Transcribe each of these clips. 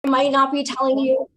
I might not be telling you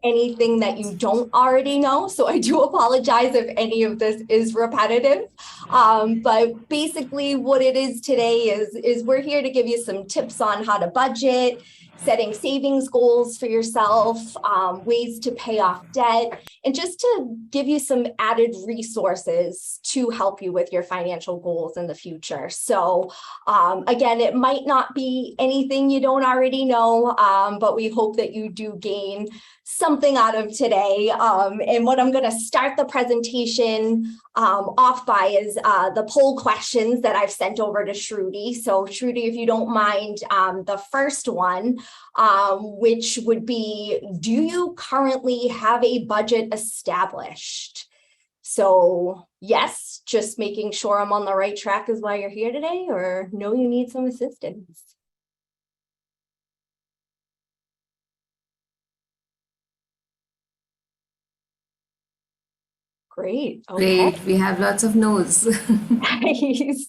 anything that you don't already know. So I do apologize if any of this is repetitive. But basically what it is today is we're here to give you some tips on how to budget, setting savings goals for yourself, ways to pay off debt, and just to give you some added resources to help you with your financial goals in the future. So again, it might not be anything you don't already know, but we hope that you do gain something out of today. And what I'm going to start the presentation off by is the poll questions that I've sent over to Shruti. So Shruti, if you don't mind, the first one, which would be, do you currently have a budget established? So yes, just making sure I'm on the right track is why you're here today, or no, you need some assistance. Great. Okay. Great. We have lots of no's. Nice.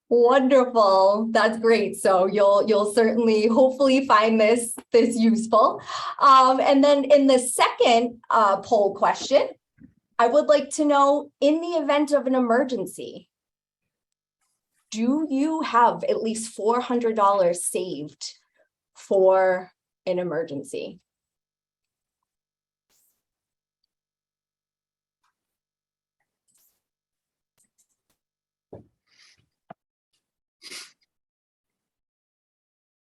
Wonderful. That's great. So you'll certainly hopefully find this useful. And then in the second poll question, I would like to know, in the event of an emergency, do you have at least $400 saved for an emergency?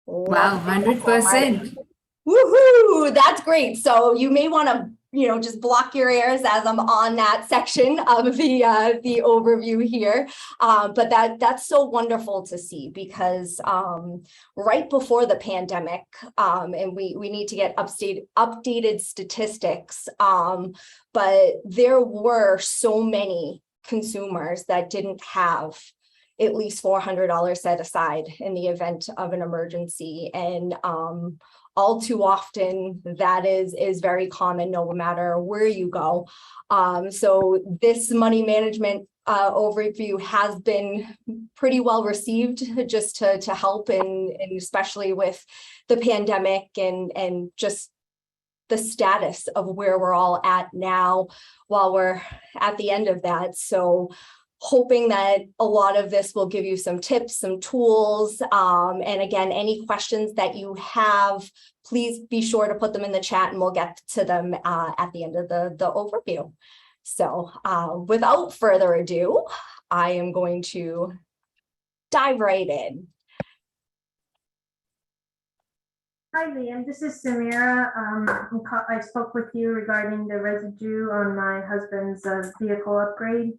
Wow, 100%. Woohoo! That's great. So you may want to, just block your ears as I'm on that section of the overview here. But that's so wonderful to see, because right before the pandemic, and we need to get updated statistics, but there were so many consumers that didn't have at least $400 set aside in the event of an emergency. And all too often that is very common, no matter where you go. So this money management overview has been pretty well received, just to help, and especially with the pandemic and just the status of where we're all at now while we're at the end of that. So hoping that a lot of this will give you some tips, some tools. And again, any questions that you have, please be sure to put them in the chat and we'll get to them at the end of the overview. So without further ado, I am going to dive right in. Hi, Liam. This is Samira. I spoke with you regarding the residue on my husband's vehicle upgrade.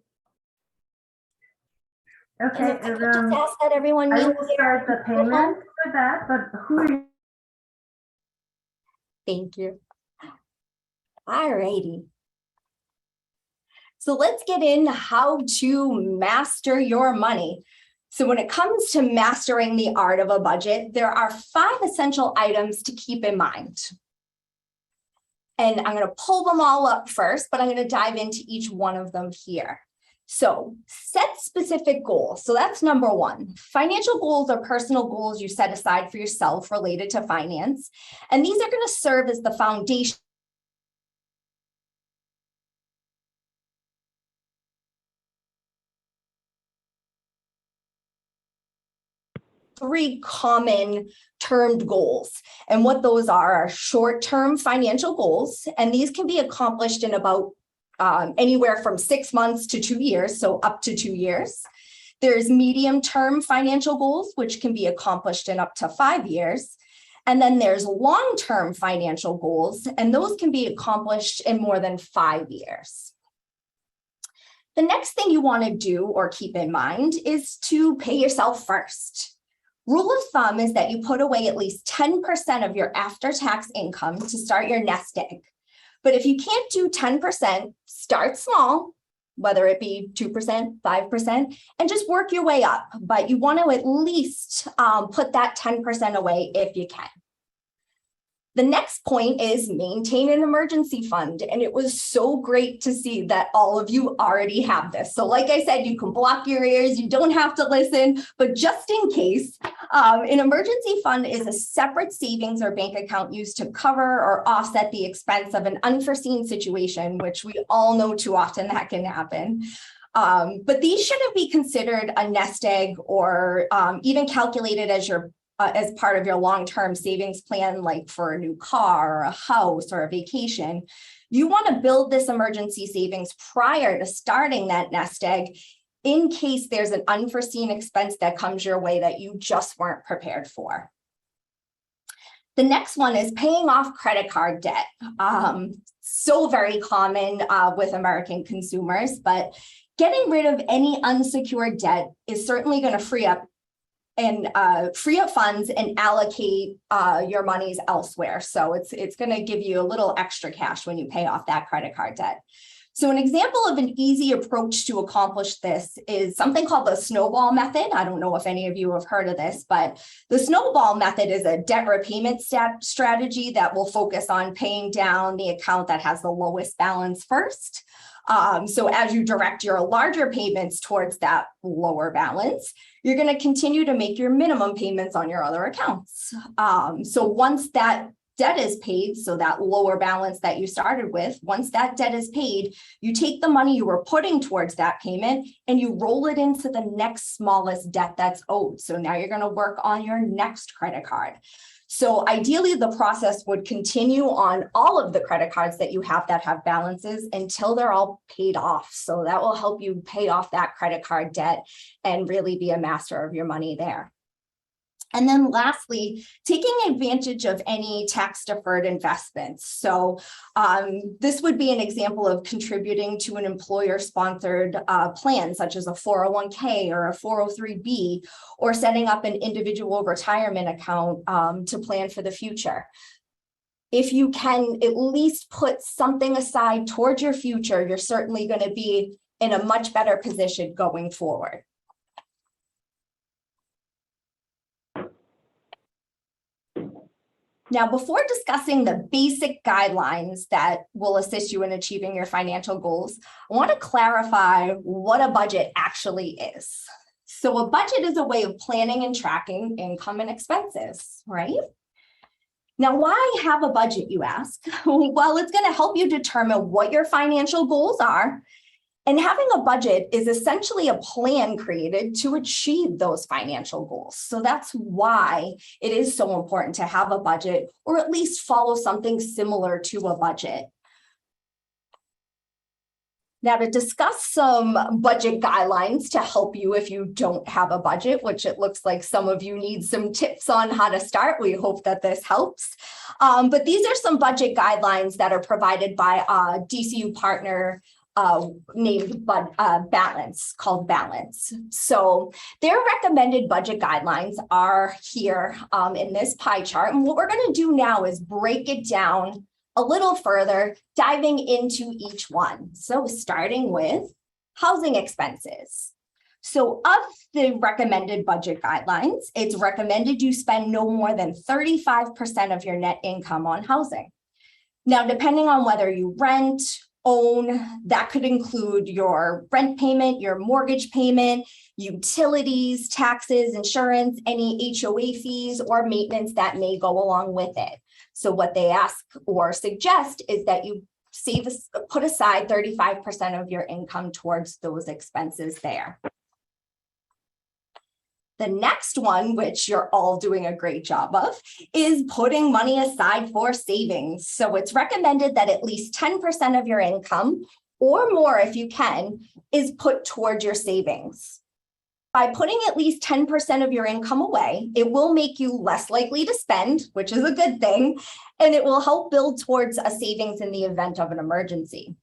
Okay. I just ask that everyone I will start the payment for that, but who are you? Thank you. All righty. So let's get into how to master your money. So when it comes to mastering the art of a budget, there are 5 essential items to keep in mind. And I'm going to pull them all up first, but I'm going to dive into each one of them here. So set specific goals. So that's number 1. Financial goals are personal goals you set aside for yourself related to finance. And these are going to serve as the foundation . 3 common termed goals. And what those are short-term financial goals. And these can be accomplished in about anywhere from 6 months to 2 years, so up to 2 years. There's medium-term financial goals, which can be accomplished in up to 5 years. And then there's long-term financial goals, and those can be accomplished in more than 5 years. The next thing you want to do or keep in mind is to pay yourself first. Rule of thumb is that you put away at least 10% of your after-tax income to start your nest egg. But if you can't do 10%, start small, whether it be 2%, 5%, and just work your way up. But you want to at least put that 10% away if you can. The next point is maintain an emergency fund. And it was so great to see that all of you already have this. So like I said, you can block your ears, you don't have to listen, but just in case, An emergency fund is a separate savings or bank account used to cover or offset the expense of an unforeseen situation, which we all know too often that can happen. But these shouldn't be considered a nest egg or even calculated as part of your long-term savings plan, like for a new car, or a house, or a vacation. You want to build this emergency savings prior to starting that nest egg in case there's an unforeseen expense that comes your way that you just weren't prepared for. The next one is paying off credit card debt. So very common with American consumers, but getting rid of any unsecured debt is certainly going to free up funds and allocate your monies elsewhere. So it's going to give you a little extra cash when you pay off that credit card debt. So an example of an easy approach to accomplish this is something called the snowball method. I don't know if any of you have heard of this, but the snowball method is a debt repayment strategy that will focus on paying down the account that has the lowest balance first. So as you direct your larger payments towards that lower balance, you're going to continue to make your minimum payments on your other accounts. So once that debt is paid, so that lower balance that you started with, once that debt is paid, you take the money you were putting towards that payment and you roll it into the next smallest debt that's owed. So now you're going to work on your next credit card. So ideally, the process would continue on all of the credit cards that you have that have balances until they're all paid off. So that will help you pay off that credit card debt and really be a master of your money there. And then lastly, taking advantage of any tax deferred investments. So this would be an example of contributing to an employer sponsored plan, such as a 401k or a 403b, or setting up an individual retirement account to plan for the future. If you can at least put something aside towards your future, you're certainly going to be in a much better position going forward. Now, before discussing the basic guidelines that will assist you in achieving your financial goals, I want to clarify what a budget actually is. So a budget is a way of planning and tracking income and expenses, right? Now, why have a budget, you ask? Well, it's going to help you determine what your financial goals are. And having a budget is essentially a plan created to achieve those financial goals. So that's why it is so important to have a budget, or at least follow something similar to a budget. Now, to discuss some budget guidelines to help you if you don't have a budget, which it looks like some of you need some tips on how to start. We hope that this helps. But these are some budget guidelines that are provided by a DCU partner named Balance, called Balance. So their recommended budget guidelines are here in this pie chart. And what we're going to do now is break it down a little further, diving into each one. So starting with housing expenses. So of the recommended budget guidelines, it's recommended you spend no more than 35% of your net income on housing. Now, depending on whether you rent, own, that could include your rent payment, your mortgage payment, utilities, taxes, insurance, any HOA fees or maintenance that may go along with it. So what they ask or suggest is that you put aside 35% of your income towards those expenses there. The next one, which you're all doing a great job of, is putting money aside for savings. So it's recommended that at least 10% of your income, or more if you can, is put towards your savings. By putting at least 10% of your income away, it will make you less likely to spend, which is a good thing, and it will help build towards a savings in the event of an emergency.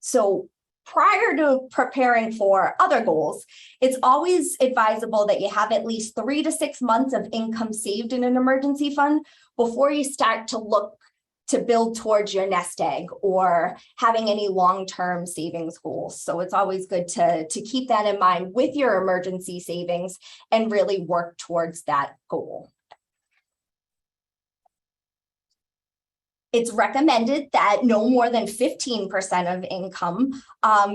So prior to preparing for other goals, it's always advisable that you have at least 3 to 6 months of income saved in an emergency fund before you start to look to build towards your nest egg or having any long-term savings goals. So it's always good to keep that in mind with your emergency savings and really work towards that goal. It's recommended that no more than 15% of income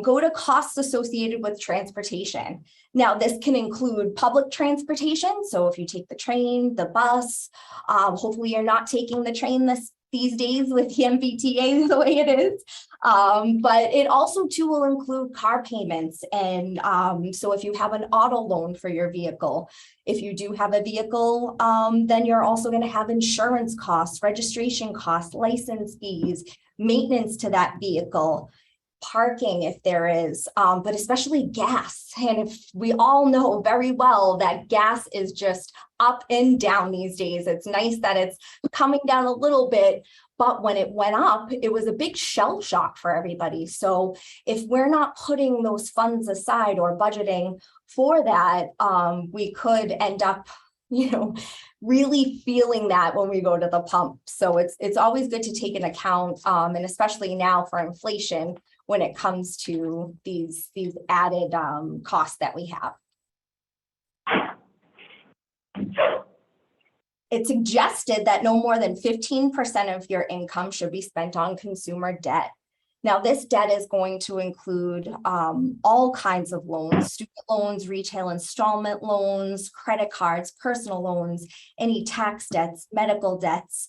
go to costs associated with transportation. Now, this can include public transportation. So if you take the train, the bus, hopefully you're not taking the train these days with the MBTA the way it is. But it also too will include car payments. And so if you have an auto loan for your vehicle, if you do have a vehicle, then you're also going to have insurance costs, registration costs, license fees, maintenance to that vehicle, parking if there is, but especially gas. And if we all know very well that gas is just up and down these days. It's nice that it's coming down a little bit, but when it went up, it was a big shell shock for everybody. So if we're not putting those funds aside or budgeting for that, we could end up, really feeling that when we go to the pump. So it's always good to take into account, and especially now for inflation, when it comes to these added costs that we have. It's suggested that no more than 15% of your income should be spent on consumer debt. Now, this debt is going to include all kinds of loans, student loans, retail installment loans, credit cards, personal loans, any tax debts, medical debts.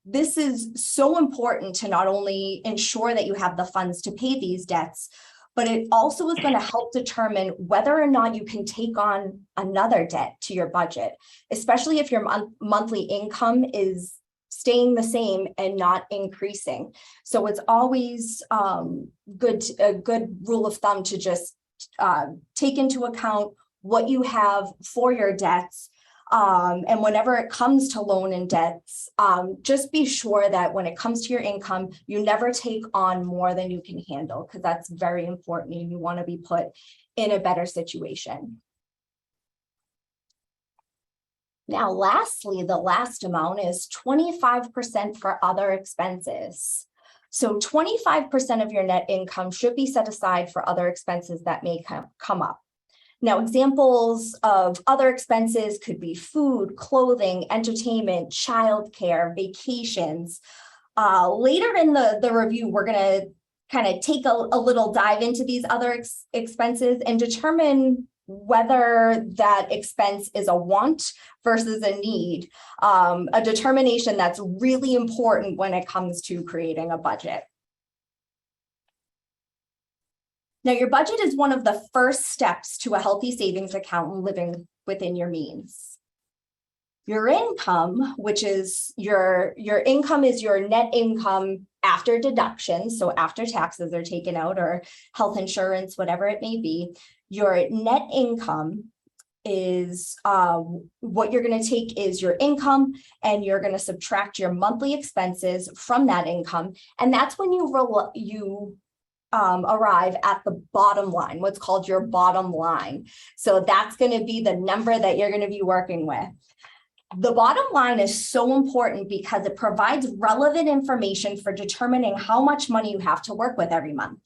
This is so important to not only ensure that you have the funds to pay these debts, but it also is going to help determine whether or not you can take on another debt to your budget, especially if your monthly income is staying the same and not increasing. So it's always a good rule of thumb to just take into account what you have for your debts. And whenever it comes to loan and debts, just be sure that when it comes to your income, you never take on more than you can handle, because that's very important and you want to be put in a better situation. Now, lastly, the last amount is 25% for other expenses. So 25% of your net income should be set aside for other expenses that may come up. Now, examples of other expenses could be food, clothing, entertainment, childcare, vacations. Later in the review, we're going to kind of take a little dive into these other expenses and determine whether that expense is a want versus a need, a determination that's really important when it comes to creating a budget. Now, your budget is one of the first steps to a healthy savings account and living within your means. Your income, which is your income, is your net income after deductions, so after taxes are taken out or health insurance, whatever it may be. Your net income is what you're going to take is your income, and you're going to subtract your monthly expenses from that income, and that's when you arrive at the bottom line, what's called your bottom line. So that's going to be the number that you're going to be working with. The bottom line is so important because it provides relevant information for determining how much money you have to work with every month.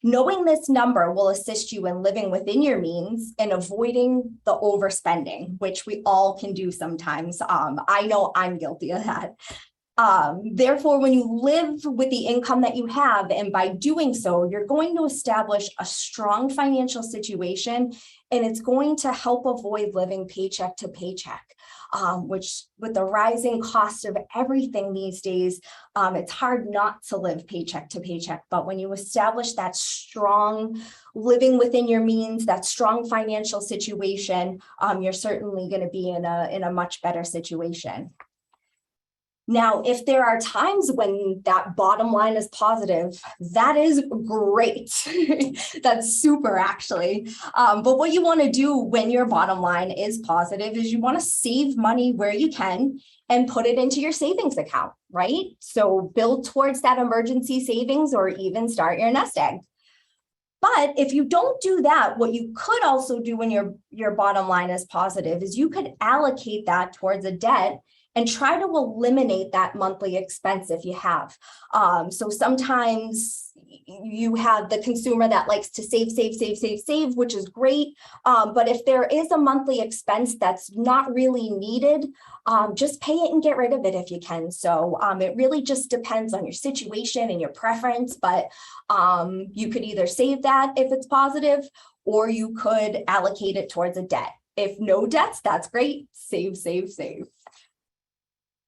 Knowing this number will assist you in living within your means and avoiding the overspending, which we all can do sometimes. I know I'm guilty of that. Therefore, when you live with the income that you have, and by doing so, you're going to establish a strong financial situation, and it's going to help avoid living paycheck to paycheck, which with the rising cost of everything these days, it's hard not to live paycheck to paycheck. But when you establish that strong living within your means, that strong financial situation, you're certainly going to be in a much better situation. Now, if there are times when that bottom line is positive, that is great. That's super, actually. But what you want to do when your bottom line is positive is you want to save money where you can and put it into your savings account, right? So build towards that emergency savings or even start your nest egg. But if you don't do that, what you could also do when your bottom line is positive is you could allocate that towards a debt and try to eliminate that monthly expense if you have. So sometimes you have the consumer that likes to save, which is great. But if there is a monthly expense that's not really needed, just pay it and get rid of it if you can. So it really just depends on your situation and your preference, but you could either save that if it's positive, or you could allocate it towards a debt. If no debts, that's great. Save.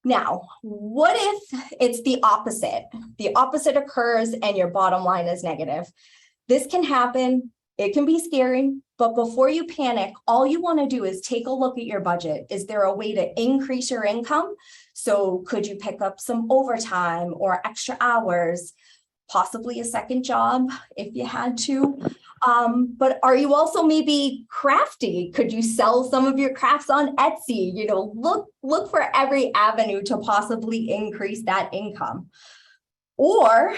Now, what if it's the opposite? The opposite occurs and your bottom line is negative. This can happen. It can be scary, but before you panic, all you want to do is take a look at your budget. Is there a way to increase your income? So could you pick up some overtime or extra hours, possibly a second job if you had to? But are you also maybe crafty? Could you sell some of your crafts on Etsy? You know, look for every avenue to possibly increase that income. Or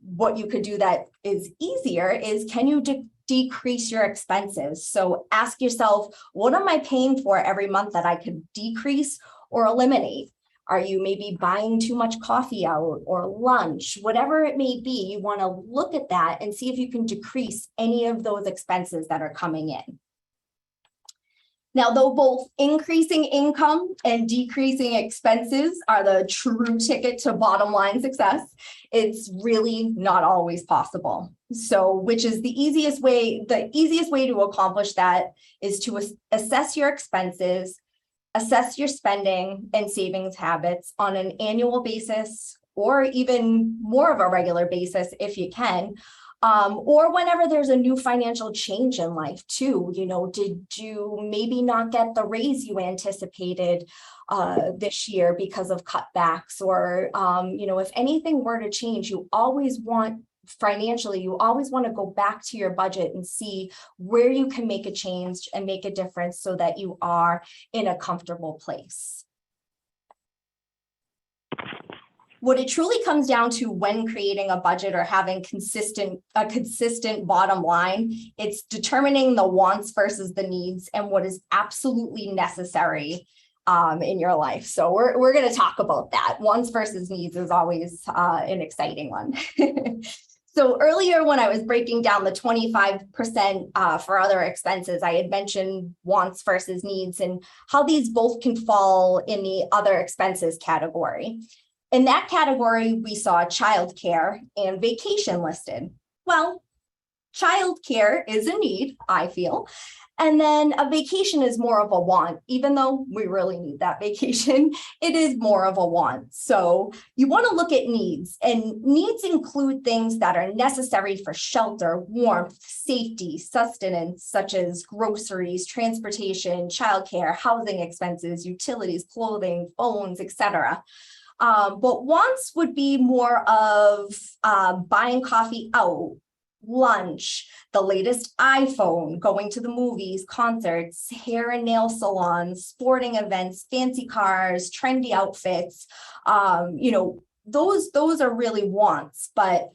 what you could do that is easier is, can you decrease your expenses? So ask yourself, what am I paying for every month that I could decrease or eliminate? Are you maybe buying too much coffee out or lunch? Whatever it may be, you want to look at that and see if you can decrease any of those expenses that are coming in. Now, though both increasing income and decreasing expenses are the true ticket to bottom line success, it's really not always possible. So, which is the easiest way to accomplish that is to assess your expenses, assess your spending and savings habits on an annual basis, or even more of a regular basis if you can, or whenever there's a new financial change in life too. You know, did you maybe not get the raise you anticipated this year because of cutbacks? Or, you know, if anything were to change, you always want to go back to your budget and see where you can make a change and make a difference so that you are in a comfortable place. What it truly comes down to when creating a budget or having a consistent bottom line, it's determining the wants versus the needs and what is absolutely necessary in your life. So we're going to talk about that. Wants versus needs is always an exciting one. So earlier when I was breaking down the 25% for other expenses, I had mentioned wants versus needs and how these both can fall in the other expenses category. In that category, we saw childcare and vacation listed. Well, childcare is a need, I feel. And then a vacation is more of a want. Even though we really need that vacation, it is more of a want. So you want to look at needs, and needs include things that are necessary for shelter, warmth, safety, sustenance, such as groceries, transportation, childcare, housing expenses, utilities, clothing, phones, etc. But wants would be more of buying coffee out, lunch, the latest iPhone, going to the movies, concerts, hair and nail salons, sporting events, fancy cars, trendy outfits. You know, those are really wants. But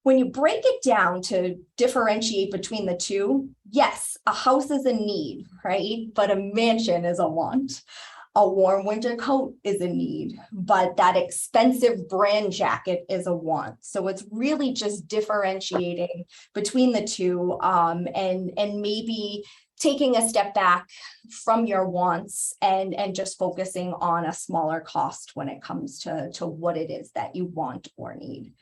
when you break it down to differentiate between the two, yes, a house is a need, right? But a mansion is a want. A warm winter coat is a need, but that expensive brand jacket is a want. So it's really just differentiating between the two, and maybe taking a step back from your wants and just focusing on a smaller cost when it comes to what it is that you want or need.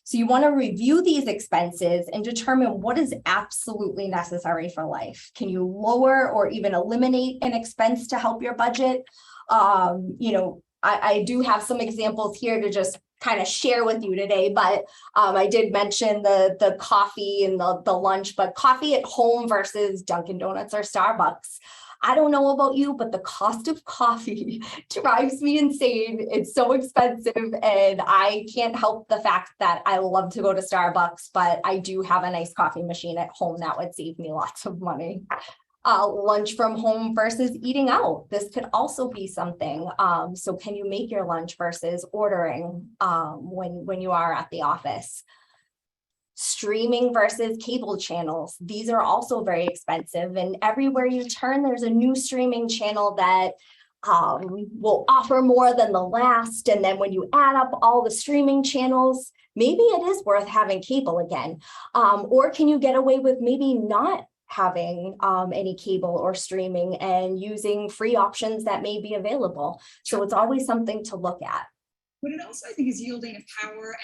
So you want to review these expenses and determine what is absolutely necessary for life. Can you lower or even eliminate an expense to help your budget? You know, I do have some examples here to just kind of share with you today, but I did mention the coffee and the lunch, but coffee at home versus Dunkin' Donuts or Starbucks. I don't know about you, but the cost of coffee drives me insane. It's so expensive, and I can't help the fact that I love to go to Starbucks, but I do have a nice coffee machine at home that would save me lots of money. Lunch from home versus eating out. This could also be something. So can you make your lunch versus ordering when you are at the office? Streaming versus cable channels. These are also very expensive, and everywhere you turn, there's a new streaming channel that will offer more than the last. And then when you add up all the streaming channels, maybe it is worth having cable again. Or can you get away with maybe not having any cable or streaming and using free options that may be available? So it's always something to look at. But it also, I think, is yielding a power.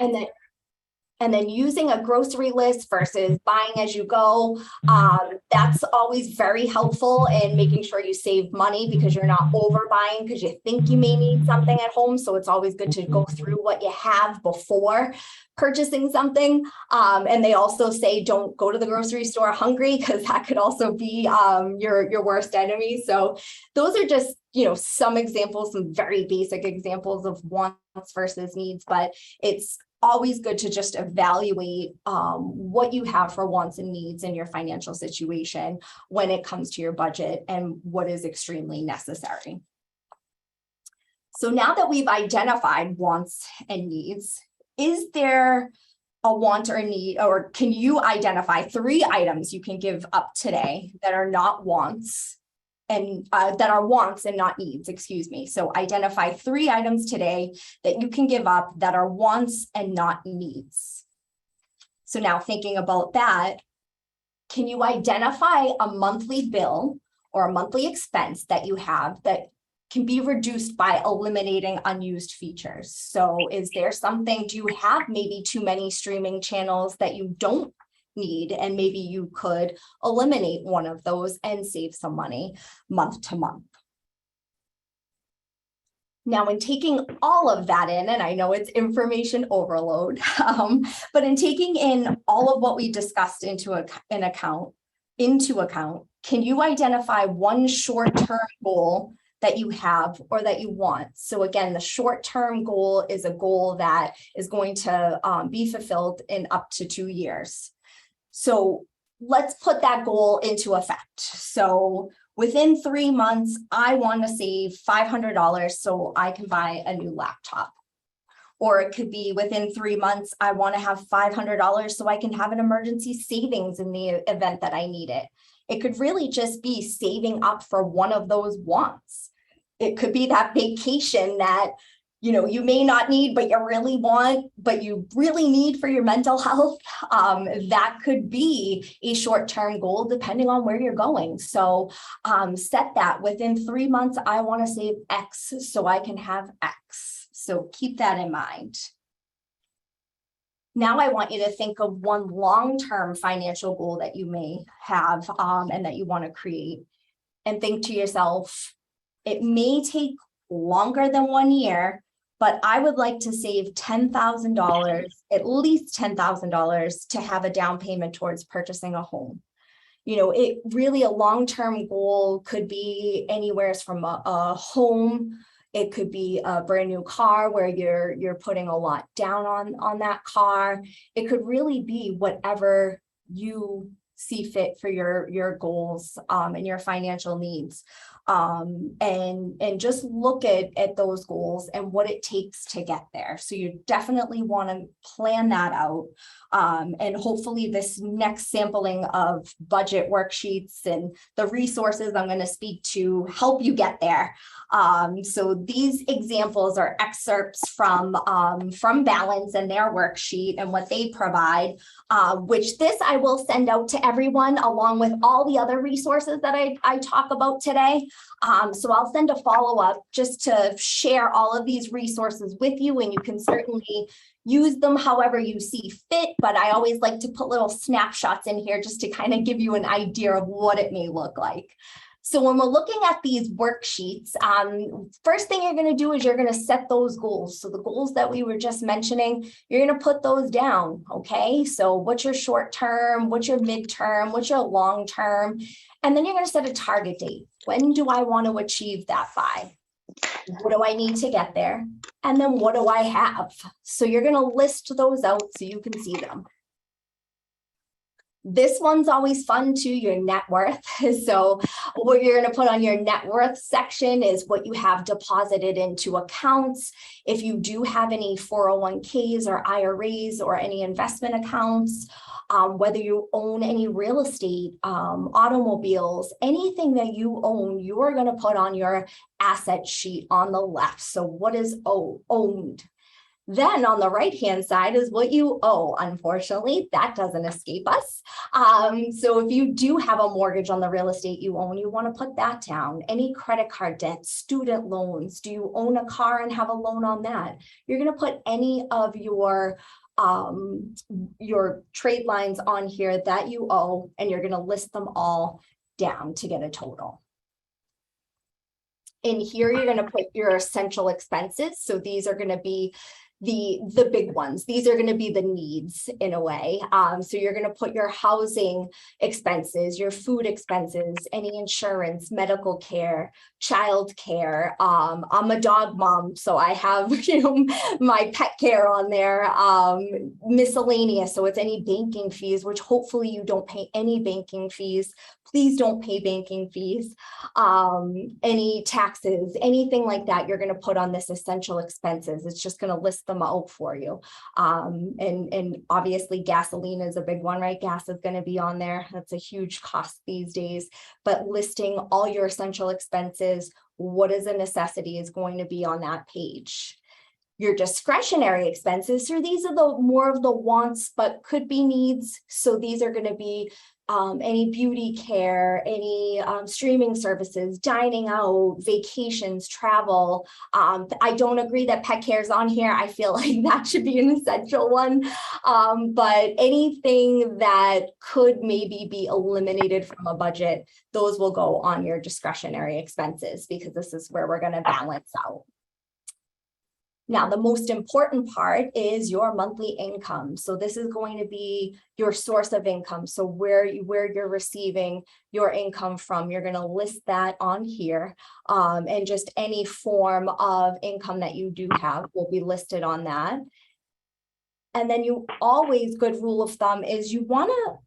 And then using a grocery list versus buying as you go, that's always very helpful in making sure you save money because you're not overbuying because you think you may need something at home. So it's always good to go through what you have before purchasing something. And they also say don't go to the grocery store hungry because that could also be your worst enemy. So those are just, some examples, some very basic examples of wants versus needs, but it's always good to just evaluate what you have for wants and needs in your financial situation when it comes to your budget and what is extremely necessary. So now that we've identified wants and needs, is there a want or a need, or can you identify 3 items you can give up today that are not wants and that are wants and not needs, excuse me. So identify 3 items today that you can give up that are wants and not needs. So now thinking about that, can you identify a monthly bill or a monthly expense that you have that can be reduced by eliminating unused features? So is there something, do you have maybe too many streaming channels that you don't need, and maybe you could eliminate one of those and save some money month to month? Now, in taking all of that in, and I know it's information overload, but in taking in all of what we discussed into account, can you identify one short-term goal that you have or that you want? So again, the short-term goal is a goal that is going to be fulfilled in up to 2 years. So let's put that goal into effect. So within 3 months, I want to save $500 so I can buy a new laptop. Or it could be within 3 months, I want to have $500 so I can have an emergency savings in the event that I need it. It could really just be saving up for one of those wants. It could be that vacation that you may not need, but you really want, but you really need for your mental health. That could be a short-term goal depending on where you're going. So set that within 3 months, I want to save X so I can have X. So keep that in mind. Now I want you to think of one long-term financial goal that you may have and that you want to create, and think to yourself, it may take longer than 1 year, but I would like to save $10,000, at least $10,000 to have a down payment towards purchasing a home. It really, a long-term goal could be anywhere from a home. It could be a brand new car where you're putting a lot down on that car. It could really be whatever you see fit for your goals and your financial needs. And just look at those goals and what it takes to get there. So you definitely want to plan that out. And hopefully this next sampling of budget worksheets and the resources I'm going to speak to help you get there. So these examples are excerpts from Balance and their worksheet and what they provide, which this I will send out to everyone along with all the other resources that I talk about today. So I'll send a follow-up just to share all of these resources with you, and you can certainly use them however you see fit, but I always like to put little snapshots in here just to kind of give you an idea of what it may look like. So when we're looking at these worksheets, first thing you're going to do is you're going to set those goals. So the goals that we were just mentioning, you're going to put those down. Okay. So what's your short term? What's your midterm? What's your long term? And then you're going to set a target date. When do I want to achieve that by? What do I need to get there? And then what do I have? So you're going to list those out so you can see them. This one's always fun too, your net worth. So what you're going to put on your net worth section is what you have deposited into accounts. If you do have any 401ks or IRAs or any investment accounts, whether you own any real estate, automobiles, anything that you own, you're going to put on your asset sheet on the left. So what is owned? Then on the right-hand side is what you owe. Unfortunately, that doesn't escape us. So if you do have a mortgage on the real estate you own, you want to put that down. Any credit card debt, student loans, do you own a car and have a loan on that? You're going to put any of your trade lines on here that you owe, and you're going to list them all down to get a total. In here, you're going to put your essential expenses. So these are going to be the big ones. These are going to be the needs in a way. So you're going to put your housing expenses, your food expenses, any insurance, medical care, child care. I'm a dog mom, so I have my pet care on there. Miscellaneous, so it's any banking fees, which hopefully you don't pay any banking fees. Please don't pay banking fees. Any taxes, anything like that, you're going to put on this essential expenses. It's just going to list them out for you. And obviously gasoline is a big one, right? Gas is going to be on there. That's a huge cost these days, but listing all your essential expenses, what is a necessity is going to be on that page. Your discretionary expenses, so these are the more of the wants, but could be needs. So these are going to be any beauty care, any streaming services, dining out, vacations, travel. I don't agree that pet care is on here. I feel like that should be an essential one. But anything that could maybe be eliminated from a budget, those will go on your discretionary expenses, because this is where we're going to balance out. Now, the most important part is your monthly income. So this is going to be your source of income. So where you're receiving your income from, you're going to list that on here. And just any form of income that you do have will be listed on that. And then you always, good rule of thumb is you want to,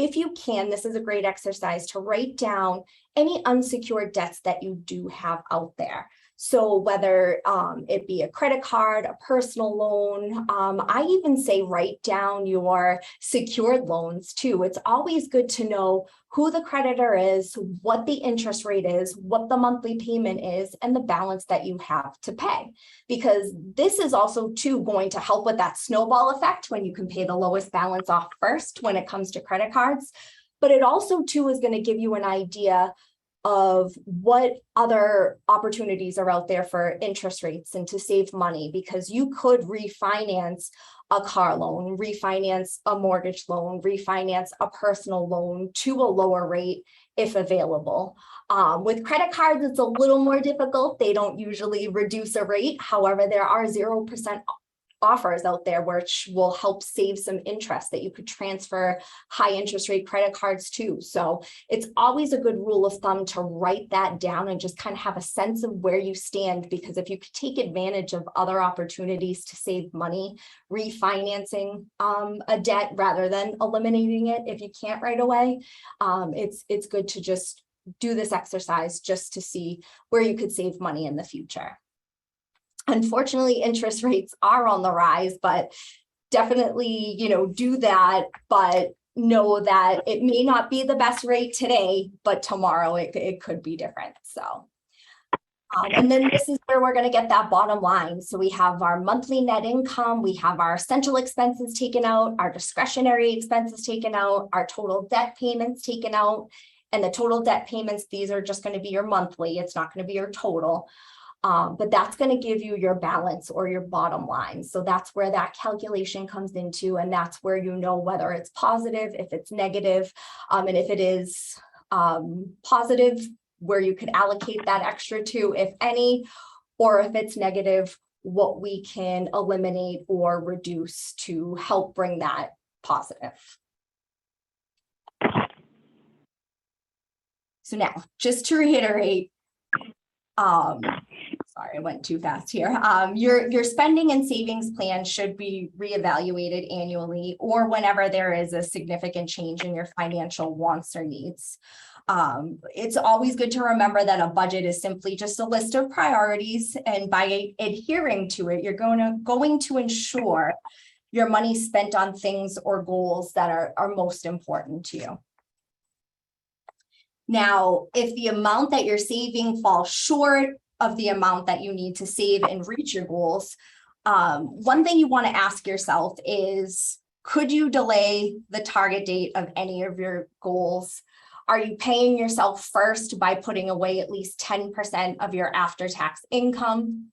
if you can, this is a great exercise to write down any unsecured debts that you do have out there. So whether it be a credit card, a personal loan, I even say write down your secured loans too. It's always good to know who the creditor is, what the interest rate is, what the monthly payment is, and the balance that you have to pay. Because this is also too going to help with that snowball effect when you can pay the lowest balance off first when it comes to credit cards. But it also too is going to give you an idea of what other opportunities are out there for interest rates and to save money, because you could refinance a car loan, refinance a mortgage loan, refinance a personal loan to a lower rate if available. With credit cards, it's a little more difficult. They don't usually reduce a rate. However, there are 0% offers out there which will help save some interest that you could transfer high interest rate credit cards to. So it's always a good rule of thumb to write that down and just kind of have a sense of where you stand, because if you could take advantage of other opportunities to save money, refinancing a debt rather than eliminating it if you can't right away, it's good to just do this exercise just to see where you could save money in the future. Unfortunately, interest rates are on the rise, but definitely, do that, but know that it may not be the best rate today, but tomorrow it could be different. So, and then this is where we're going to get that bottom line. So we have our monthly net income, we have our essential expenses taken out, our discretionary expenses taken out, our total debt payments taken out, and the total debt payments, these are just going to be your monthly. It's not going to be your total. But that's going to give you your balance or your bottom line. So that's where that calculation comes into, and that's where you know whether it's positive, if it's negative, and if it is positive, where you could allocate that extra to, if any, or if it's negative, what we can eliminate or reduce to help bring that positive. So now, just to reiterate, Sorry, I went too fast here. Your spending and savings plan should be reevaluated annually or whenever there is a significant change in your financial wants or needs. It's always good to remember that a budget is simply just a list of priorities, and by adhering to it, you're going to ensure your money spent on things or goals that are most important to you. Now, if the amount that you're saving falls short of the amount that you need to save and reach your goals, one thing you want to ask yourself is, could you delay the target date of any of your goals? Are you paying yourself first by putting away at least 10% of your after-tax income?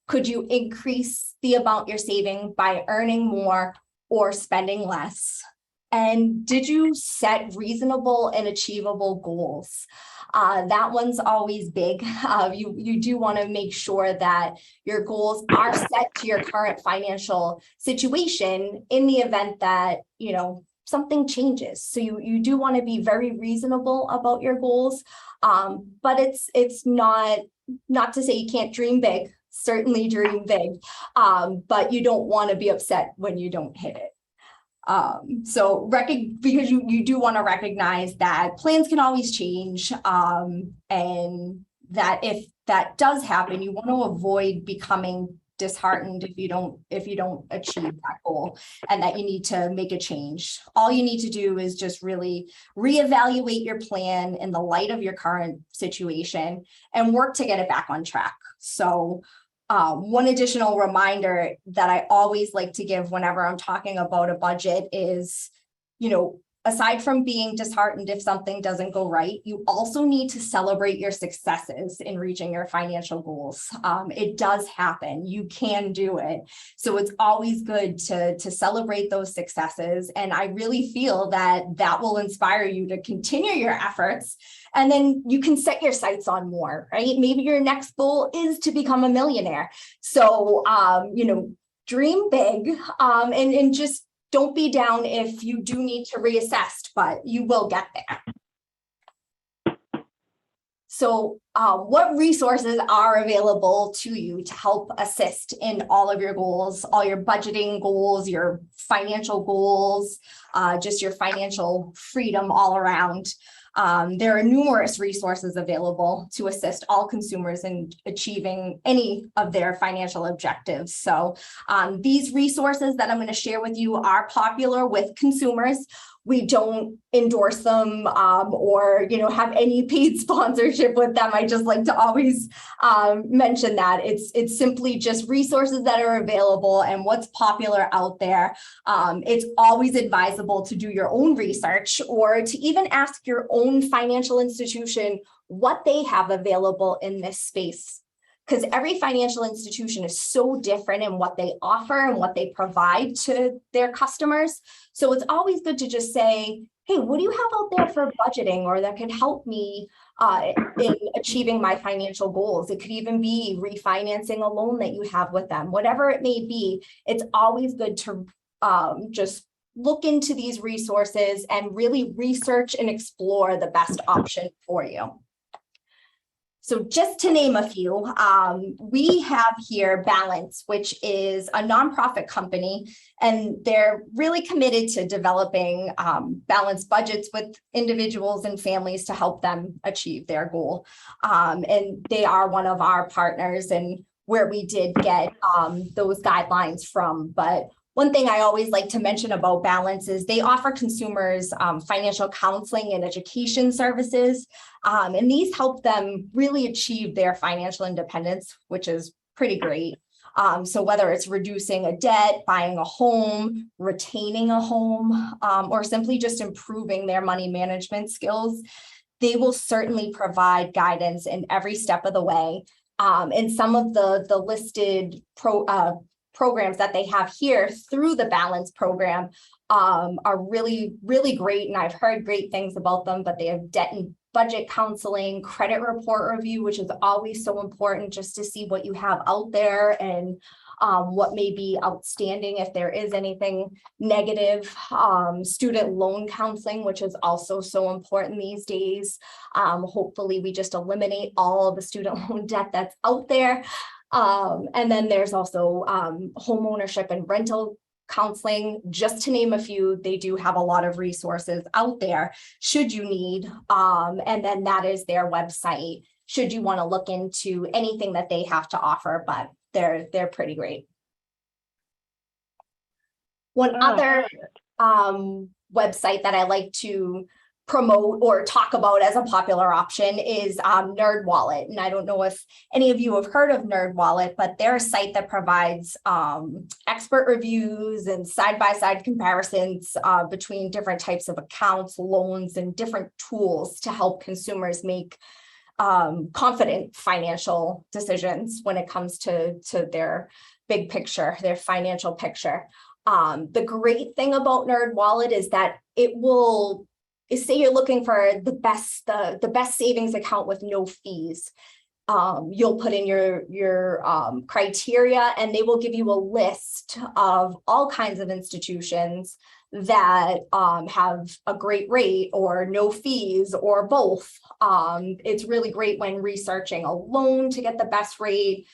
Could you increase the amount you're saving by earning more or spending less? And did you set reasonable and achievable goals? That one's always big. You do want to make sure that your goals are set to your current financial situation in the event that, something changes. So you do want to be very reasonable about your goals. But it's not to say you can't dream big, certainly dream big, but you don't want to be upset when you don't hit it. Because you do want to recognize that plans can always change, and that if that does happen, you want to avoid becoming disheartened if you don't achieve that goal, and that you need to make a change. All you need to do is just really reevaluate your plan in the light of your current situation and work to get it back on track. So one additional reminder that I always like to give whenever I'm talking about a budget is, aside from being disheartened if something doesn't go right, you also need to celebrate your successes in reaching your financial goals. It does happen. You can do it. So it's always good to celebrate those successes. And I really feel that will inspire you to continue your efforts. And then you can set your sights on more, right? Maybe your next goal is to become a millionaire. So, dream big, and just don't be down if you do need to reassess, but you will get there. So what resources are available to you to help assist in all of your goals, all your budgeting goals, your financial goals, just your financial freedom all around? There are numerous resources available to assist all consumers in achieving any of their financial objectives. So these resources that I'm going to share with you are popular with consumers. We don't endorse them or have any paid sponsorship with them. I just like to always mention that it's simply just resources that are available and what's popular out there. It's always advisable to do your own research or to even ask your own financial institution what they have available in this space, because every financial institution is so different in what they offer and what they provide to their customers. So it's always good to just say, hey, what do you have out there for budgeting or that could help me in achieving my financial goals? It could even be refinancing a loan that you have with them, whatever it may be. It's always good to just look into these resources and really research and explore the best option for you. So just to name a few, we have here Balance, which is a nonprofit company, and they're really committed to developing balanced budgets with individuals and families to help them achieve their goal. And they are one of our partners and where we did get those guidelines from. But one thing I always like to mention about Balance is they offer consumers financial counseling and education services, and these help them really achieve their financial independence, which is pretty great. So whether it's reducing a debt, buying a home, retaining a home, or simply just improving their money management skills, they will certainly provide guidance in every step of the way. And some of the listed programs that they have here through the Balance program are really, really great. And I've heard great things about them, but they have debt and budget counseling, credit report review, which is always so important just to see what you have out there and what may be outstanding if there is anything negative, student loan counseling, which is also so important these days. Hopefully we just eliminate all of the student loan debt that's out there. And then there's also home ownership and rental counseling, just to name a few. They do have a lot of resources out there should you need. And then that is their website, should you want to look into anything that they have to offer, but they're pretty great. One other website that I like to promote or talk about as a popular option is NerdWallet. And I don't know if any of you have heard of NerdWallet, but they're a site that provides expert reviews and side-by-side comparisons between different types of accounts, loans, and different tools to help consumers make confident financial decisions when it comes to their big picture, their financial picture. The great thing about NerdWallet is that it will say you're looking for the best savings account with no fees. You'll put in your criteria, and they will give you a list of all kinds of institutions that have a great rate or no fees or both. It's really great when researching a loan to get the best rate.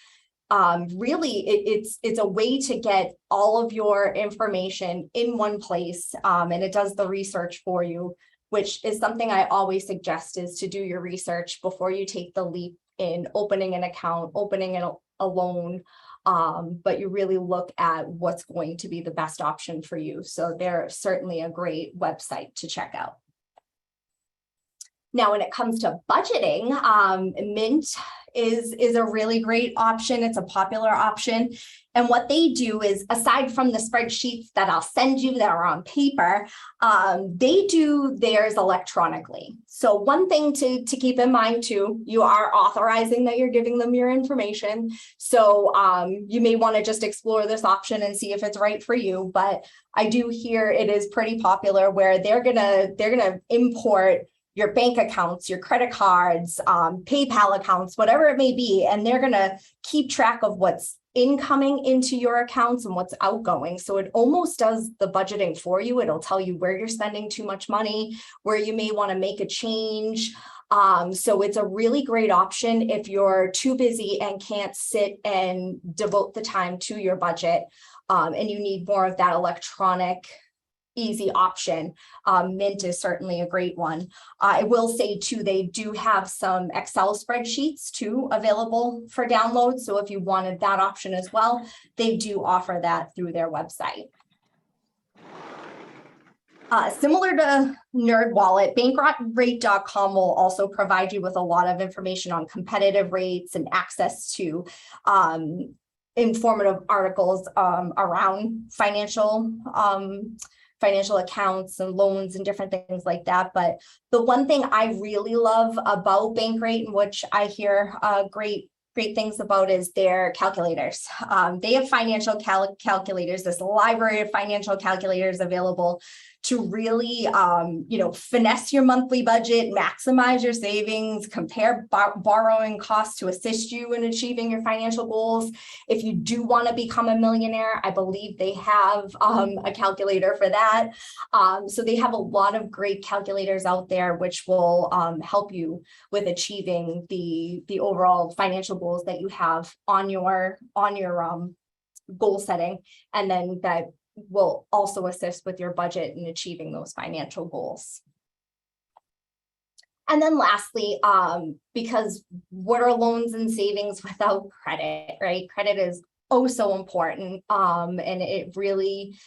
Really, it's a way to get all of your information in one place, and it does the research for you, which is something I always suggest, is to do your research before you take the leap in opening an account, opening a loan, but you really look at what's going to be the best option for you. So they're certainly a great website to check out. Now, when it comes to budgeting, Mint is a really great option. It's a popular option. And what they do is, aside from the spreadsheets that I'll send you that are on paper, they do theirs electronically. So one thing to keep in mind too, you are authorizing that you're giving them your information. So you may want to just explore this option and see if it's right for you. But I do hear it is pretty popular, where they're gonna import your bank accounts, your credit cards, PayPal accounts, whatever it may be, and they're gonna keep track of what's incoming into your accounts and what's outgoing. So it almost does the budgeting for you. It'll tell you where you're spending too much money, where you may want to make a change. So it's a really great option if you're too busy and can't sit and devote the time to your budget, and you need more of that electronic easy option. Mint is certainly a great one. I will say too, they do have some Excel spreadsheets too available for download. So if you wanted that option as well, they do offer that through their website. Similar to NerdWallet, bankrate.com will also provide you with a lot of information on competitive rates and access to informative articles around financial accounts and loans and different things like that. But the one thing I really love about Bankrate, and which I hear great things about, is their calculators. They have financial calculators, this library of financial calculators available to really, finesse your monthly budget, maximize your savings, compare borrowing costs to assist you in achieving your financial goals. If you do want to become a millionaire, I believe they have a calculator for that. So they have a lot of great calculators out there, which will help you with achieving the overall financial goals that you have on your goal setting, and then that will also assist with your budget in achieving those financial goals. And then lastly, because what are loans and savings without credit, right? Credit is oh so important, and it really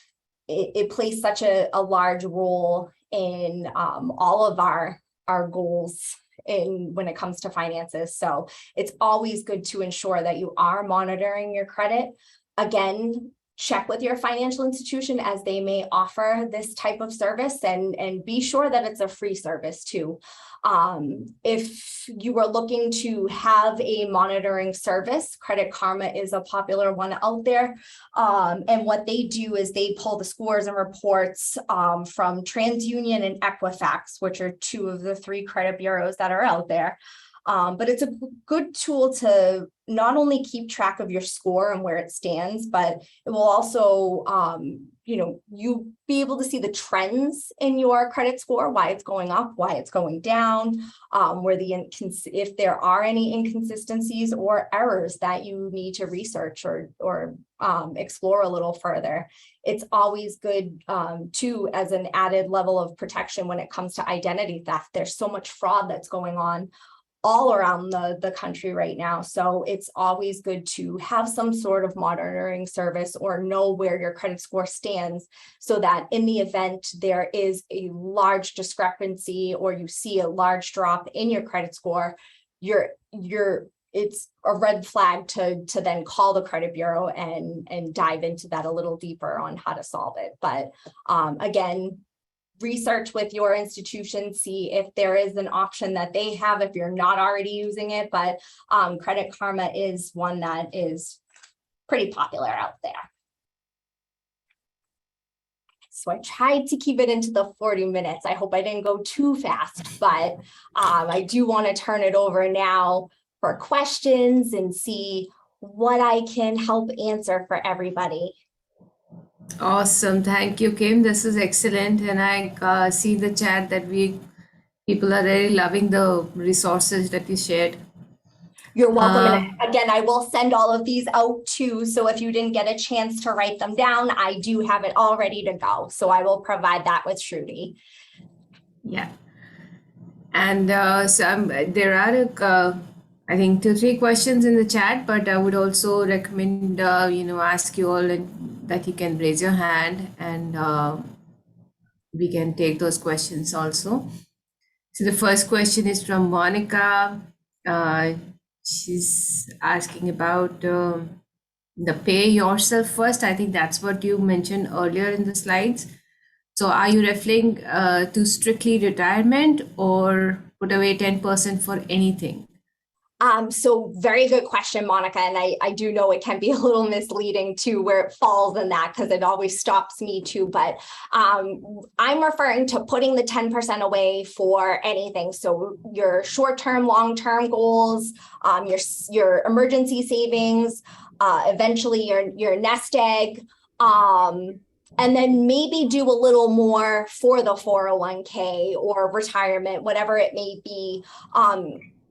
it plays such a large role in all of our goals when it comes to finances. So it's always good to ensure that you are monitoring your credit. Again, check with your financial institution, as they may offer this type of service, and be sure that it's a free service too. If you are looking to have a monitoring service, Credit Karma is a popular one out there. And what they do is they pull the scores and reports from TransUnion and Equifax, which are two of the three credit bureaus that are out there. But it's a good tool to not only keep track of your score and where it stands, but it will also, you be able to see the trends in your credit score, why it's going up, why it's going down, if there are any inconsistencies or errors that you need to research or explore a little further. It's always good too, as an added level of protection when it comes to identity theft. There's so much fraud that's going on all around the country right now. So it's always good to have some sort of monitoring service or know where your credit score stands, so that in the event there is a large discrepancy or you see a large drop in your credit score, it's a red flag to then call the credit bureau and dive into that a little deeper on how to solve it. But again, research with your institution, see if there is an option that they have if you're not already using it. But Credit Karma is one that is pretty popular out there. So I tried to keep it into the 40 minutes. I hope I didn't go too fast, but I do want to turn it over now for questions and see what I can help answer for everybody. Awesome. Thank you, Kim. This is excellent. And I see the chat that people are really loving the resources that you shared. You're welcome. And again, I will send all of these out too. So if you didn't get a chance to write them down, I do have it all ready to go. So I will provide that with Shruti. Yeah. And there are, I think, 2-3 questions in the chat, but I would also recommend, ask you all that you can raise your hand and we can take those questions also. So the first question is from Monica. She's asking about the pay yourself first. I think that's what you mentioned earlier in the slides. So are you referring to strictly retirement or put away 10% for anything? So very good question, Monica. And I do know it can be a little misleading to where it falls in that, because it always stops me too. But I'm referring to putting the 10% away for anything. So your short-term, long-term goals, your emergency savings, eventually your nest egg, and then maybe do a little more for the 401k or retirement, whatever it may be.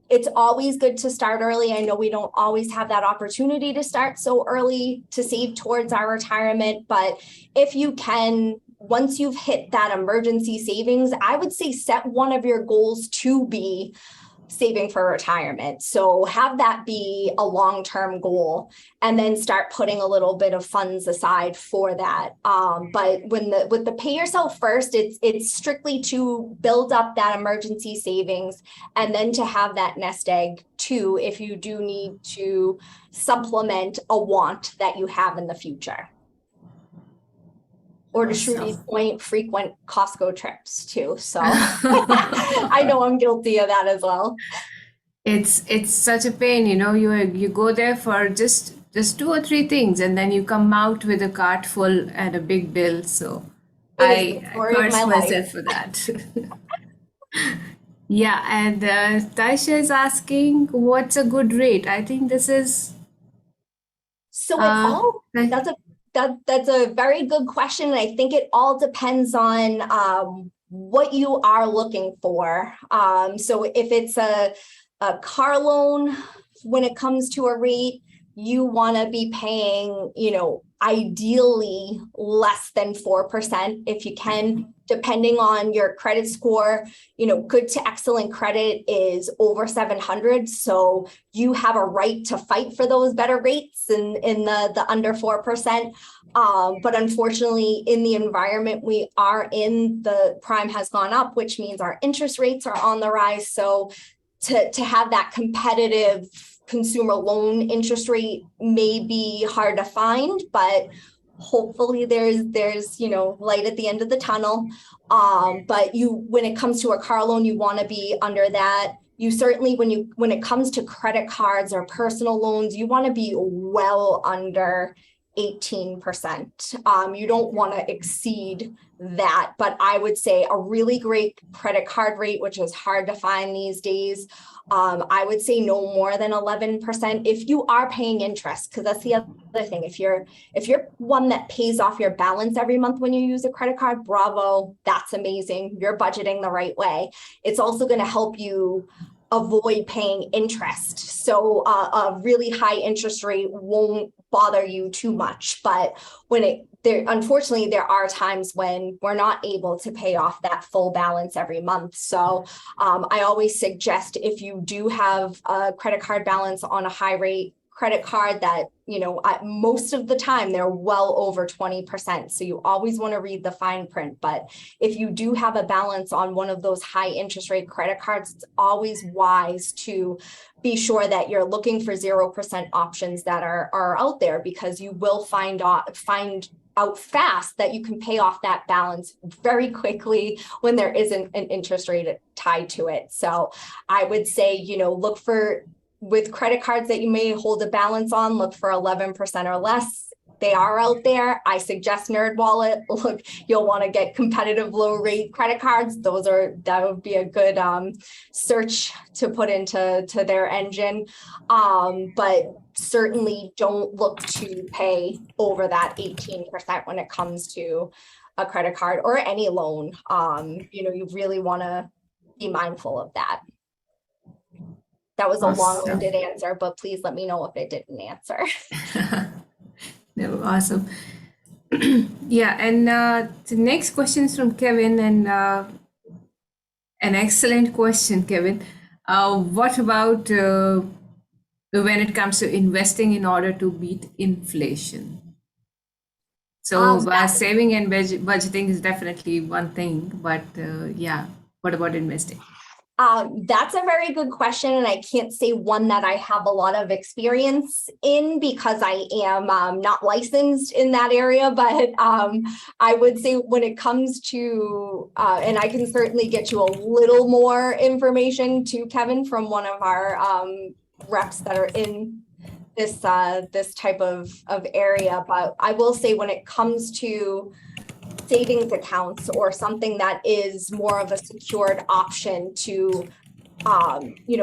It's always good to start early. I know we don't always have that opportunity to start so early to save towards our retirement, but if you can, once you've hit that emergency savings, I would say set one of your goals to be saving for retirement. So have that be a long-term goal and then start putting a little bit of funds aside for that. But with the pay yourself first, it's strictly to build up that emergency savings and then to have that nest egg too, if you do need to supplement a want that you have in the future. Or to Shruti's point, frequent Costco trips too. So I know I'm guilty of that as well. It's such a pain, you go there for just 2 or 3 things and then you come out with a cart full and a big bill. So I curse myself for that. Yeah, and Taisha is asking what's a good rate? I think this is so that's a very good question. And I think it all depends on what you are looking for. So if it's a car loan, when it comes to a rate, you want to be paying, ideally less than 4% if you can, depending on your credit score. Good to excellent credit is over 700. So you have a right to fight for those better rates in the under 4%. But unfortunately, in the environment we are in, the prime has gone up, which means our interest rates are on the rise. So to have that competitive consumer loan interest rate may be hard to find, but hopefully there's light at the end of the tunnel. But when it comes to a car loan, you want to be under that. You certainly, when it comes to credit cards or personal loans, you want to be well under 18%. You don't want to exceed that, but I would say a really great credit card rate, which is hard to find these days. I would say no more than 11% if you are paying interest, because that's the other thing. If you're one that pays off your balance every month when you use a credit card, bravo, that's amazing. You're budgeting the right way. It's also going to help you avoid paying interest. So a really high interest rate won't bother you too much. But unfortunately, there are times when we're not able to pay off that full balance every month. So I always suggest, if you do have a credit card balance on a high rate credit card, that, most of the time they're well over 20%. So you always want to read the fine print. But if you do have a balance on one of those high interest rate credit cards, it's always wise to be sure that you're looking for 0% options that are out there, because you will find out fast that you can pay off that balance very quickly when there isn't an interest rate tied to it. So I would say, look for, with credit cards that you may hold a balance on, look for 11% or less. They are out there. I suggest NerdWallet. Look, you'll want to get competitive low rate credit cards. That would be a good search to put into their engine. But certainly don't look to pay over that 18% when it comes to a credit card or any loan. You really want to be mindful of that. That was a long-winded answer, but please let me know if it didn't answer. No, awesome. Yeah, and the next question is from Kevin, and an excellent question, Kevin. What about when it comes to investing in order to beat inflation? So saving and budgeting is definitely one thing, but what about investing? That's a very good question, and I can't say one that I have a lot of experience in, because I am not licensed in that area. But I would say when it comes to, and I can certainly get you a little more information to Kevin from one of our reps that are in this type of area. But I will say, when it comes to savings accounts, or something that is more of a secured option to,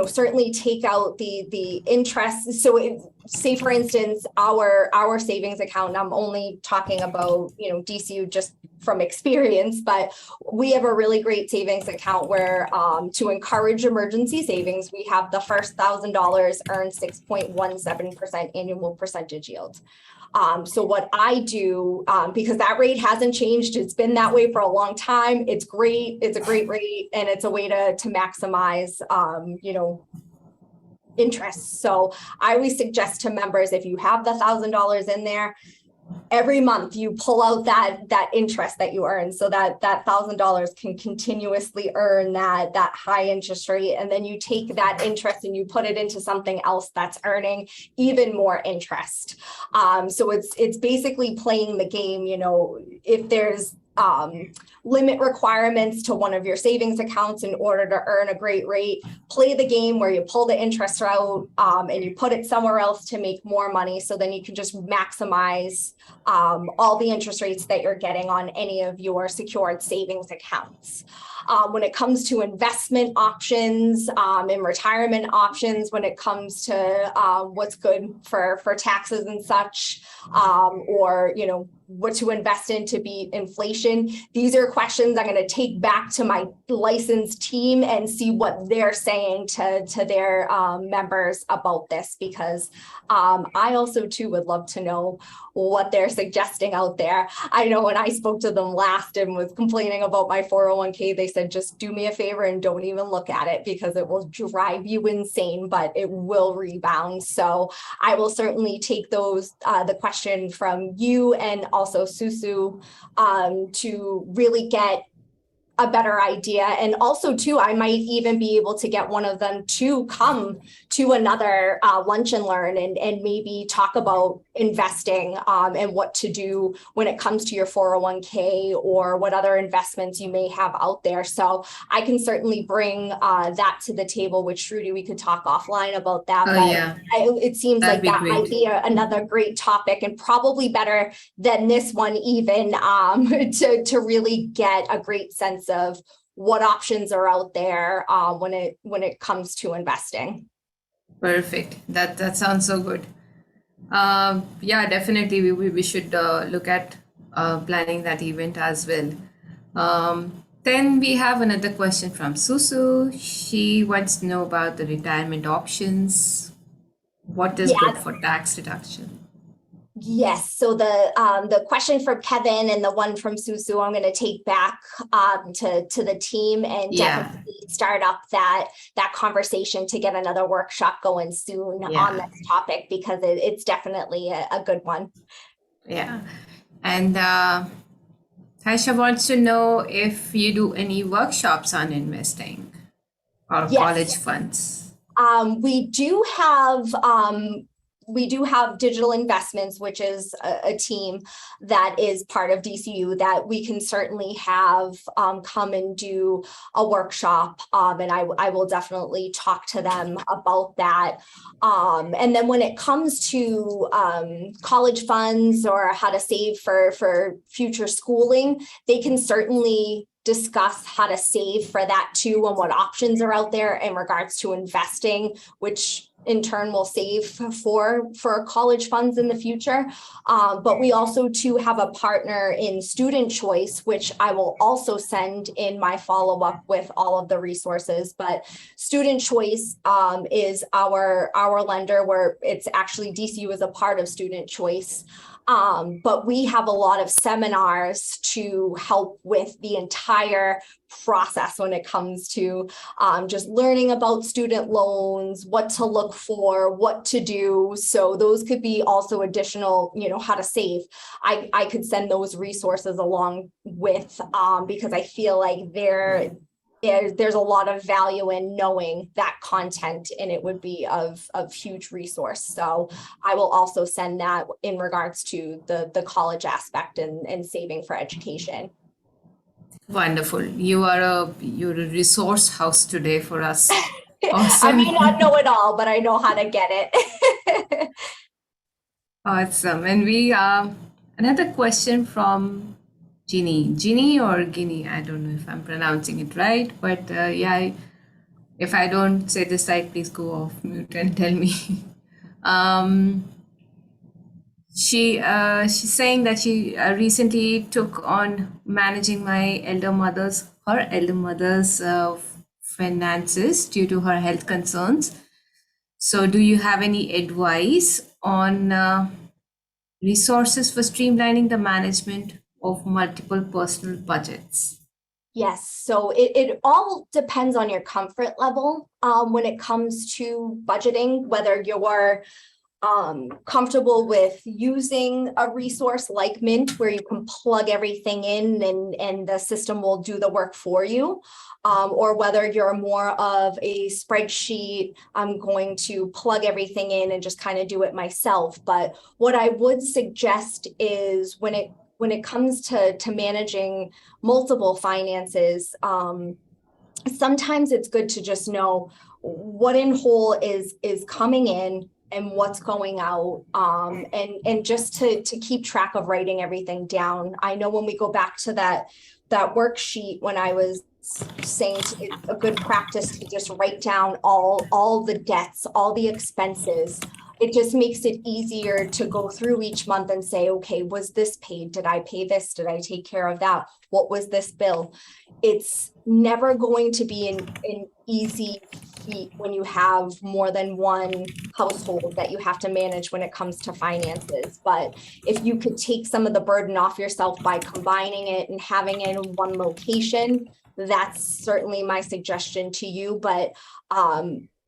certainly take out the interest. So say, for instance, our savings account, and I'm only talking about, DCU just from experience, but we have a really great savings account where to encourage emergency savings, we have the first $1,000 earn 6.17% annual percentage yield. So what I do, because that rate hasn't changed, it's been that way for a long time. It's great. It's a great rate, and it's a way to maximize, interest. So I always suggest to members, if you have the $1,000 in there, every month you pull out that interest that you earn, so that $1,000 can continuously earn that high interest rate, and then you take that interest and you put it into something else that's earning even more interest. So it's basically playing the game. If there's limit requirements to one of your savings accounts in order to earn a great rate, play the game where you pull the interest out and you put it somewhere else to make more money. So then you can just maximize all the interest rates that you're getting on any of your secured savings accounts. When it comes to investment options and retirement options, when it comes to what's good for taxes and such, or what to invest in to beat inflation, these are questions I'm going to take back to my licensed team and see what they're saying to their members about this, because I also too would love to know what they're suggesting out there. I know when I spoke to them last and was complaining about my 401k, they said, just do me a favor and don't even look at it, because it will drive you insane, but it will rebound. So I will certainly take the question from you and also Susu to really get a better idea. And also too, I might even be able to get one of them to come to another lunch and learn and maybe talk about investing and what to do when it comes to your 401k or what other investments you may have out there. So I can certainly bring that to the table with Shruti. We could talk offline about that. Oh, But yeah, it seems that'd like be that might great. be another great topic and probably better than this one even to really get a great sense of what options are out there when it comes to investing. Perfect. That sounds so good. Yeah, definitely. We should look at planning that event as well. Then we have another question from Susu. She wants to know about the retirement options. What is good for tax deduction? Yes. So the question from Kevin and the one from Susu, I'm going to take back to the team and Yeah. definitely start up that conversation to get another workshop going soon Yeah. on this topic, because it's definitely a good one. Yeah. And Taisha wants to know if you do any workshops on investing or Yes. college funds. We do have digital investments, which is a team that is part of DCU that we can certainly have come and do a workshop. And I will definitely talk to them about that. And then when it comes to college funds or how to save for future schooling, they can certainly discuss how to save for that too, and what options are out there in regards to investing, which in turn will save for college funds in the future. But we also too have a partner in Student Choice, which I will also send in my follow-up with all of the resources. But Student Choice is our lender, where it's actually DCU is a part of Student Choice. But we have a lot of seminars to help with the entire process when it comes to just learning about student loans, what to look for, what to do. So those could be also additional, how to save. I could send those resources along with, because I feel like there's a lot of value in knowing that content, and it would be of huge resource. So I will also send that in regards to the college aspect and saving for education. Wonderful. You're a resource house today for us. I Awesome. may not know it all, but I know how to get it. Awesome. And we another question from Ginny or Guinea. I don't know if I'm pronouncing it right, but yeah, if I don't say this right, please go off mute and tell me. She's saying that she recently took on managing her elder mother's finances due to her health concerns. So do you have any advice on resources for streamlining the management of multiple personal budgets? Yes, so it all depends on your comfort level when it comes to budgeting, whether you're comfortable with using a resource like Mint, where you can plug everything in and the system will do the work for you, or whether you're more of a spreadsheet, I'm going to plug everything in and just kind of do it myself. But what I would suggest is when it comes to managing multiple finances, sometimes it's good to just know what in whole is coming in and what's going out, and just to keep track of writing everything down. I know when we go back to that worksheet, when I was saying it's a good practice to just write down all the debts, all the expenses. It just makes it easier to go through each month and say, okay, was this paid? Did I pay this? Did I take care of that? What was this bill? It's never going to be an easy feat when you have more than one household that you have to manage when it comes to finances. But if you could take some of the burden off yourself by combining it and having it in one location, that's certainly my suggestion to you. But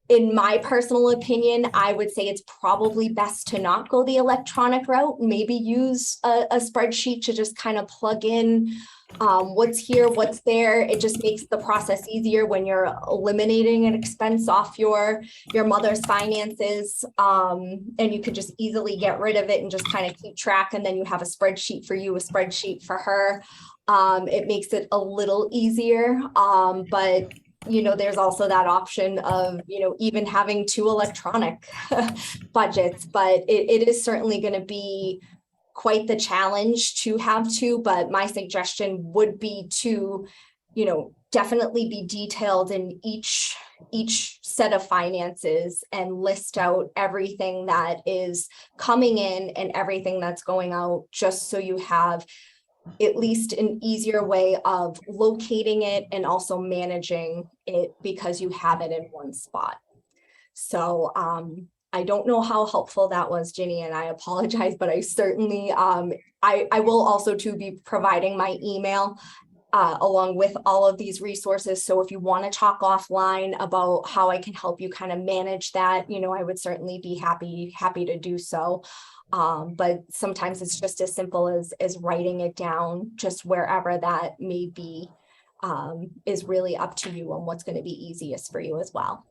in my personal opinion, I would say it's probably best to not go the electronic route. Maybe use a spreadsheet to just kind of plug in what's here, what's there. It just makes the process easier when you're eliminating an expense off your mother's finances. And you could just easily get rid of it and just kind of keep track. And then you have a spreadsheet for you, a spreadsheet for her. It makes it a little easier. But there's also that option of, even having two electronic budgets, but it is certainly going to be quite the challenge to have two. But my suggestion would be to, definitely be detailed in each set of finances and list out everything that is coming in and everything that's going out, just so you have at least an easier way of locating it and also managing it, because you have it in one spot. So I don't know how helpful that was, Ginny, and I apologize, but I certainly, I will also too be providing my email along with all of these resources. So if you want to talk offline about how I can help you kind of manage that, I would certainly be happy to do so. But sometimes it's just as simple as writing it down, just wherever that may be, is really up to you on what's going to be easiest for you as well.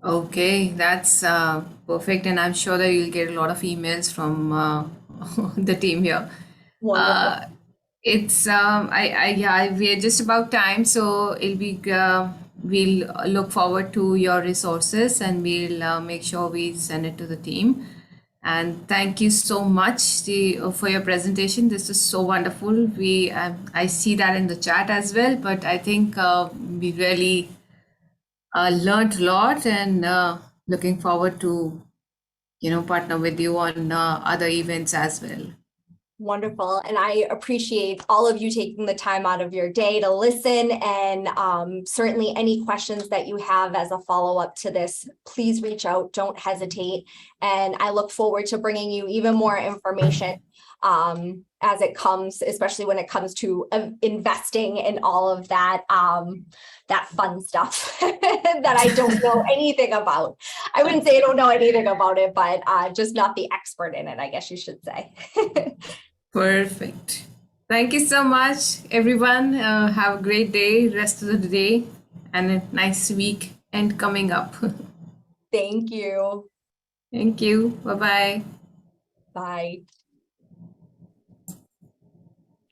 Okay, that's perfect. And I'm sure that you'll get a lot of emails from the team here. Wonderful. It's yeah, we're just about time, so it'll be we'll look forward to your resources, and we'll make sure we send it to the team. And thank you so much for your presentation. This is so wonderful. I see that in the chat as well, but I think we really learned a lot, and looking forward to partner with you on other events as well. Wonderful. And I appreciate all of you taking the time out of your day to listen. And certainly any questions that you have as a follow-up to this, please reach out. Don't hesitate. And I look forward to bringing you even more information as it comes, especially when it comes to investing in all of that, that fun stuff that I don't know anything about. I wouldn't say I don't know anything about it, but just not the expert in it, I guess you should say. Perfect. Thank you so much, everyone. Have a great day, rest of the day, and a nice week and coming up. Thank you. Thank you. Bye-bye. Bye.